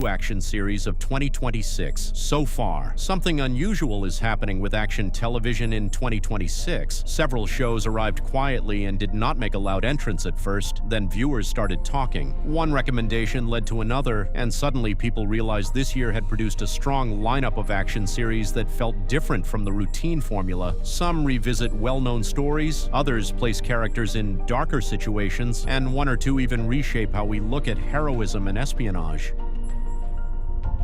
debut action series of 2026 so far. Something unusual is happening with action television in 2026. Several shows arrived quietly and did not make a loud entrance at first, then viewers started talking. One recommendation led to another, and suddenly people realized this year had produced a strong lineup of action series that felt different from the routine formula. Some revisit well-known stories, others place characters in darker situations, and one or two even reshape how we look at heroism and espionage.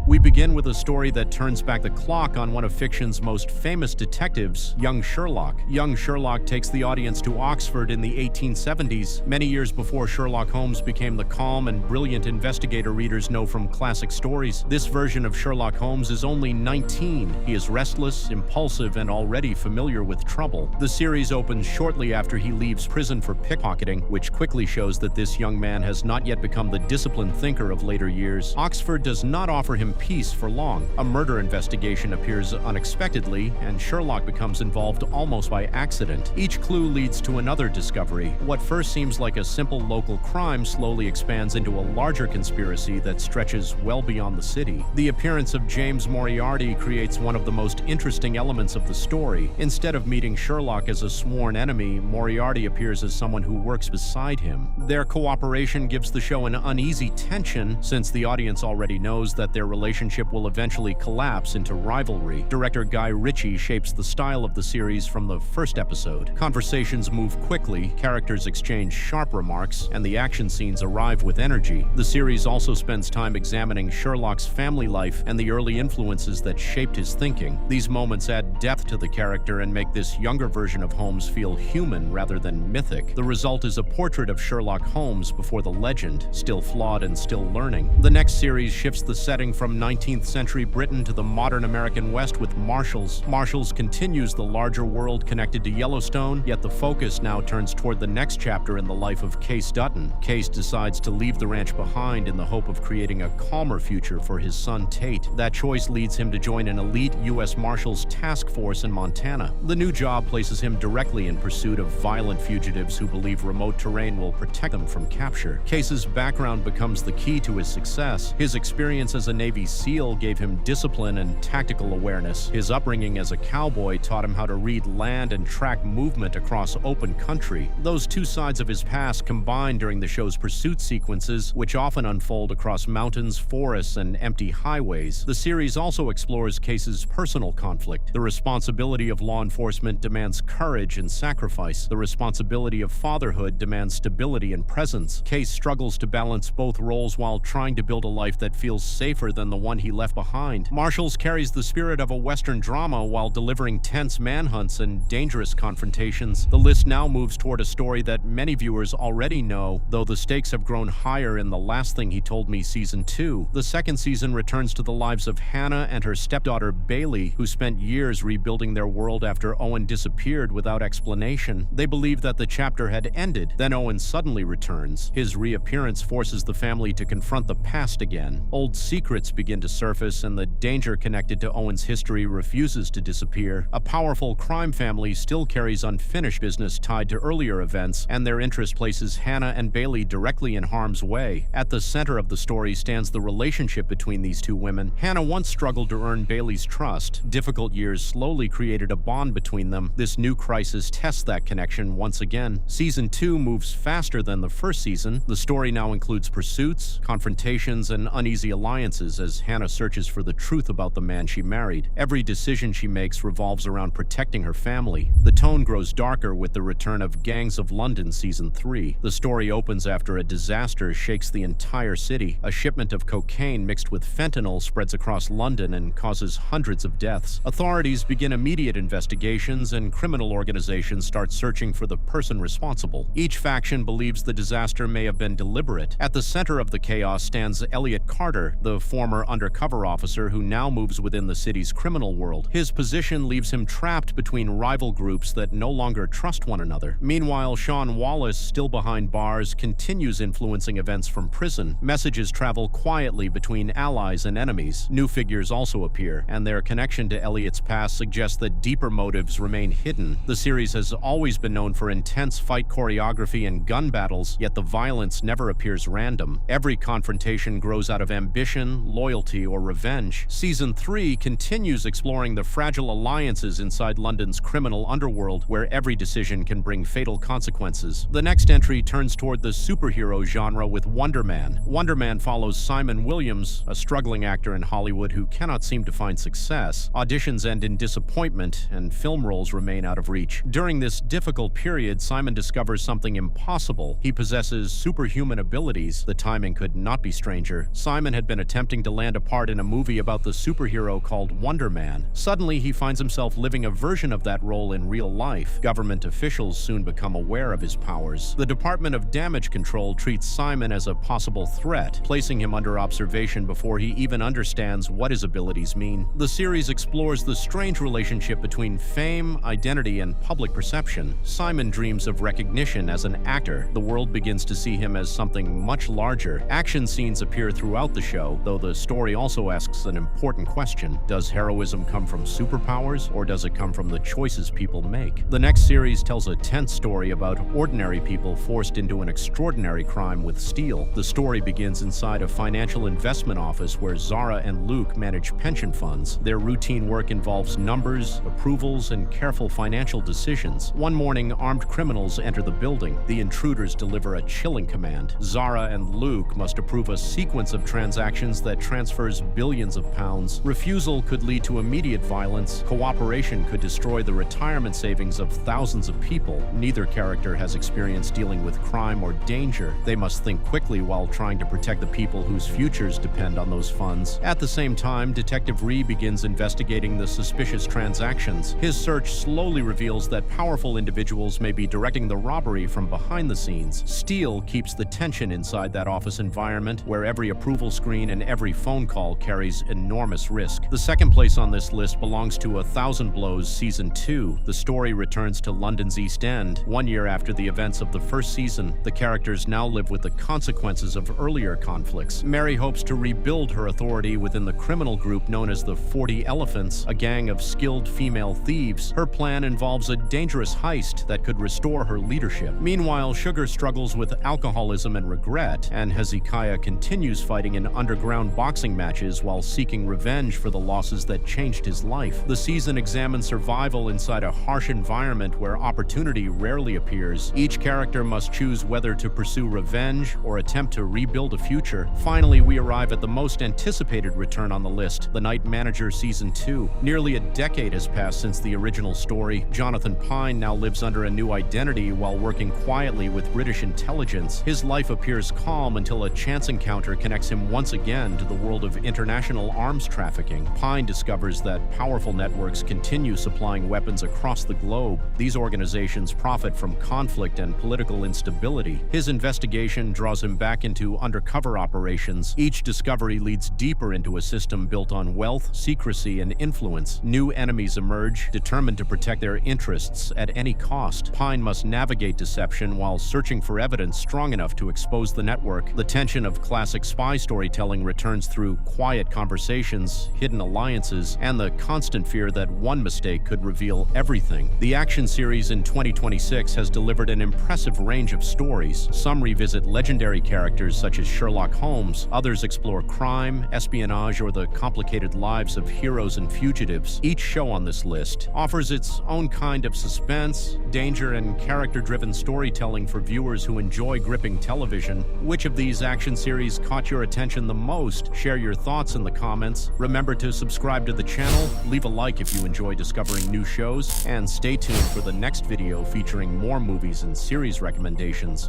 We begin with a story that turns back the clock on one of fiction's most famous detectives, young Sherlock. Young Sherlock takes the audience to Oxford in the 1870s, many years before Sherlock Holmes became the calm and brilliant investigator readers know from classic stories. This version of Sherlock Holmes is only 19. He is restless, impulsive, and already familiar with trouble. The series opens shortly after he leaves prison for pickpocketing, which quickly shows that this young man has not yet become the disciplined thinker of later years. Oxford does not offer him peace for long. A murder investigation appears unexpectedly, and Sherlock becomes involved almost by accident. Each clue leads to another discovery. What first seems like a simple local crime slowly expands into a larger conspiracy that stretches well beyond the city. The appearance of James Moriarty creates one of the most interesting elements of the story. Instead of meeting Sherlock as a sworn enemy, Moriarty appears as someone who works beside him. Their cooperation gives the show an uneasy tension, since the audience already knows that their relationship will eventually collapse into rivalry. Director Guy Ritchie shapes the style of the series from the first episode. Conversations move quickly, characters exchange sharp remarks, and the action scenes arrive with energy. The series also spends time examining Sherlock's family life and the early influences that shaped his thinking. These moments add depth to the character and make this younger version of Holmes feel human rather than mythic. The result is a portrait of Sherlock Holmes before the legend, still flawed and still learning. The next series shifts the setting from 19th century Britain to the modern American West with Marshals. Marshals continues the larger world connected to Yellowstone, yet the focus now turns toward the next chapter in the life of Case Dutton. Case decides to leave the ranch behind in the hope of creating a calmer future for his son Tate. That choice leads him to join an elite U.S. Marshals task force in Montana. The new job places him directly in pursuit of violent fugitives who believe remote terrain will protect them from capture. Case's background becomes the key to his success. His experience as a Navy SEAL gave him discipline and tactical awareness. His upbringing as a cowboy taught him how to read land and track movement across open country. Those two sides of his past combine during the show's pursuit sequences, which often unfold across mountains, forests, and empty highways. The series also explores Case's personal conflict. The responsibility of law enforcement demands courage and sacrifice. The responsibility of fatherhood demands stability and presence. Case struggles to balance both roles while trying to build a life that feels safer than the one he left behind. Marshals carries the spirit of a Western drama while delivering tense manhunts and dangerous confrontations. The list now moves toward a story that many viewers already know, though the stakes have grown higher in The Last Thing He Told Me Season 2. The second season returns to the lives of Hannah and her stepdaughter Bailey, who spent years rebuilding their world after Owen disappeared without explanation. They believe that the chapter had ended. Then Owen suddenly returns. His reappearance forces the family to confront the past again. Old secrets begin to surface, and the danger connected to Owen's history refuses to disappear. A powerful crime family still carries unfinished business tied to earlier events, and their interest places Hannah and Bailey directly in harm's way. At the center of the story stands the relationship between these two women. Hannah once struggled to earn Bailey's trust. Difficult years slowly created a bond between them. This new crisis tests that connection once again. Season 2 moves faster than the first season. The story now includes pursuits, confrontations, and uneasy alliances as Hannah searches for the truth about the man she married. Every decision she makes revolves around protecting her family. The tone grows darker with the return of Gangs of London Season 3. The story opens after a disaster shakes the entire city. A shipment of cocaine mixed with fentanyl spreads across London and causes hundreds of deaths. Authorities begin immediate investigations, and criminal organizations start searching for the person responsible. Each faction believes the disaster may have been deliberate. At the center of the chaos stands Elliot Carter, the former undercover officer who now moves within the city's criminal world. His position leaves him trapped between rival groups that no longer trust one another. Meanwhile, Sean Wallace, still behind bars, continues influencing events from prison. Messages travel quietly between allies and enemies. New figures also appear, and their connection to Elliot's past suggests that deeper motives remain hidden. The series has always been known for intense fight choreography and gun battles, yet the violence never appears random. Every confrontation grows out of ambition, loyalty, loyalty or revenge. Season 3 continues exploring the fragile alliances inside London's criminal underworld, where every decision can bring fatal consequences. The next entry turns toward the superhero genre with Wonder Man. Wonder Man follows Simon Williams, a struggling actor in Hollywood who cannot seem to find success. Auditions end in disappointment, and film roles remain out of reach. During this difficult period, Simon discovers something impossible. He possesses superhuman abilities. The timing could not be stranger. Simon had been attempting to land a part in a movie about the superhero called Wonder Man. Suddenly, he finds himself living a version of that role in real life. Government officials soon become aware of his powers. The Department of Damage Control treats Simon as a possible threat, placing him under observation before he even understands what his abilities mean. The series explores the strange relationship between fame, identity, and public perception. Simon dreams of recognition as an actor. The world begins to see him as something much larger. Action scenes appear throughout the show, though the story also asks an important question. Does heroism come from superpowers, or does it come from the choices people make? The next series tells a tense story about ordinary people forced into an extraordinary crime with steel. The story begins inside a financial investment office where Zara and Luke manage pension funds. Their routine work involves numbers, approvals, and careful financial decisions. One morning, armed criminals enter the building. The intruders deliver a chilling command. Zara and Luke must approve a sequence of transactions that transfers billions of pounds. Refusal could lead to immediate violence. Cooperation could destroy the retirement savings of thousands of people. Neither character has experience dealing with crime or danger. They must think quickly while trying to protect the people whose futures depend on those funds. At the same time, Detective Ree begins investigating the suspicious transactions. His search slowly reveals that powerful individuals may be directing the robbery from behind the scenes. Steel keeps the tension inside that office environment, where every approval screen and every phone call carries enormous risk. The second place on this list belongs to A Thousand Blows Season 2. The story returns to London's East End. 1 year after the events of the first season, the characters now live with the consequences of earlier conflicts. Mary hopes to rebuild her authority within the criminal group known as the 40 Elephants, a gang of skilled female thieves. Her plan involves a dangerous heist that could restore her leadership. Meanwhile, Sugar struggles with alcoholism and regret, and Hezekiah continues fighting in underground boxing matches while seeking revenge for the losses that changed his life. The season examines survival inside a harsh environment where opportunity rarely appears. Each character must choose whether to pursue revenge or attempt to rebuild a future. Finally, we arrive at the most anticipated return on the list, The Night Manager Season 2. Nearly a decade has passed since the original story. Jonathan Pine now lives under a new identity while working quietly with British intelligence. His life appears calm until a chance encounter connects him once again to the world of international arms trafficking. Pine discovers that powerful networks continue supplying weapons across the globe. These organizations profit from conflict and political instability. His investigation draws him back into undercover operations. Each discovery leads deeper into a system built on wealth, secrecy, and influence. New enemies emerge, determined to protect their interests at any cost. Pine must navigate deception while searching for evidence strong enough to expose the network. The tension of classic spy storytelling returns through quiet conversations, hidden alliances, and the constant fear that one mistake could reveal everything. The action series in 2026 has delivered an impressive range of stories. Some revisit legendary characters such as Sherlock Holmes. Others explore crime, espionage, or the complicated lives of heroes and fugitives. Each show on this list offers its own kind of suspense, danger, and character-driven storytelling for viewers who enjoy gripping television. Which of these action series caught your attention the most? Share your thoughts in the comments. Remember to subscribe to the channel, leave a like if you enjoy discovering new shows, and stay tuned for the next video featuring more movies and series recommendations.